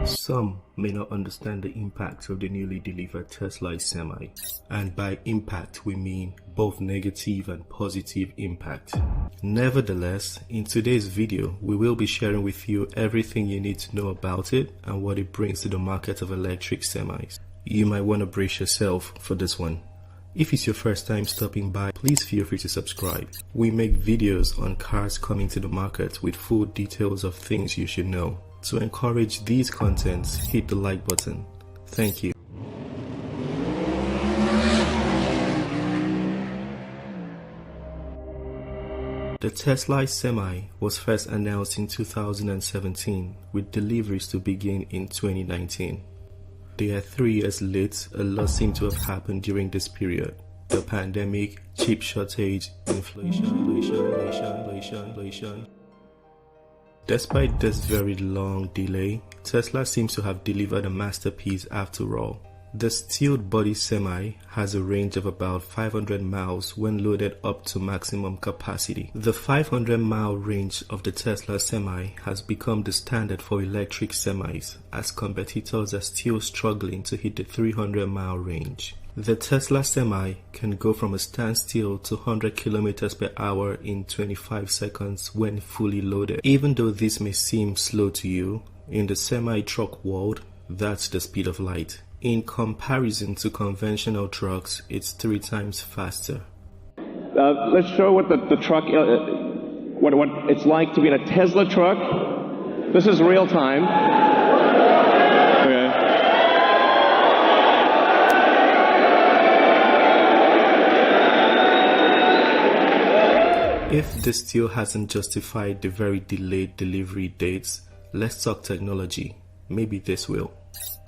Some may not understand the impact of the newly delivered Tesla Semi, and by impact we mean both negative and positive impact. Nevertheless, in today's video, we will be sharing with you everything you need to know about it and what it brings to the market of electric semis. You might want to brace yourself for this one. If it's your first time stopping by, please feel free to subscribe. We make videos on cars coming to the market with full details of things you should know. To encourage these contents, hit the like button. Thank you. The Tesla Semi was first announced in 2017 with deliveries to begin in 2019. They are 3 years late. A lot seemed to have happened during this period. The pandemic, chip shortage, inflation. Despite this very long delay, Tesla seems to have delivered a masterpiece after all. The steeled body Semi has a range of about 500 miles when loaded up to maximum capacity. The 500-mile range of the Tesla Semi has become the standard for electric semis, as competitors are still struggling to hit the 300-mile range. The Tesla Semi can go from a standstill to 100 km per hour in 25 seconds when fully loaded. Even though this may seem slow to you, in the semi-truck world, that's the speed of light. In comparison to conventional trucks, it's 3 times faster. Let's show what the truck, what it's like to be in a Tesla truck. This is real time. Okay. If this still hasn't justified the very delayed delivery dates, let's talk technology. Maybe this will.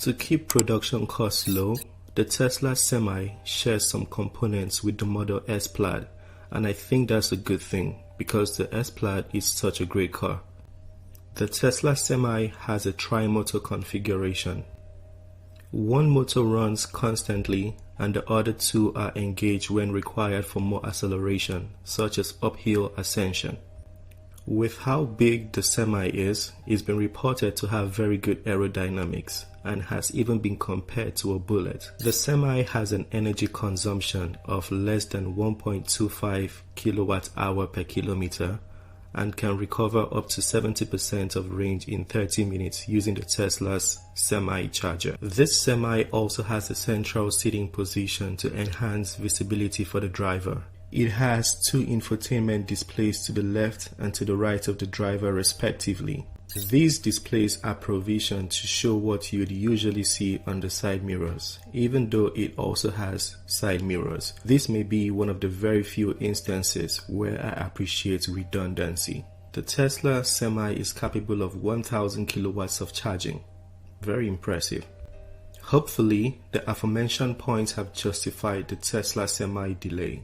To keep production costs low, the Tesla Semi shares some components with the Model S Plaid, and I think that's a good thing because the S Plaid is such a great car. The Tesla Semi has a tri-motor configuration. One motor runs constantly and the other 2 are engaged when required for more acceleration, such as uphill ascension. With how big the Semi is, it's been reported to have very good aerodynamics and has even been compared to a bullet. The Semi has an energy consumption of less than 1.25 kWh per kilometer and can recover up to 70% of range in 30 minutes using the Tesla's Semi charger. This Semi also has a central seating position to enhance visibility for the driver. It has 2 infotainment displays to the left and to the right of the driver respectively. These displays are provisioned to show what you'd usually see on the side mirrors, even though it also has side mirrors. This may be one of the very few instances where I appreciate redundancy. The Tesla Semi is capable of 1000 kilowatts of charging. Very impressive. Hopefully, the aforementioned points have justified the Tesla Semi delay.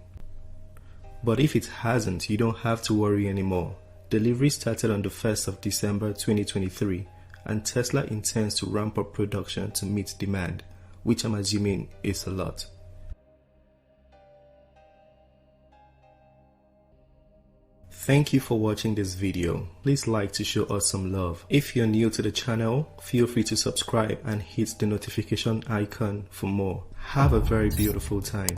But if it hasn't, you don't have to worry anymore. Delivery started on the 1st of December 2023 and Tesla intends to ramp up production to meet demand, which I'm assuming is a lot. Thank you for watching this video. Please like to show us some love. If you're new to the channel, feel free to subscribe and hit the notification icon for more. Have a very beautiful time.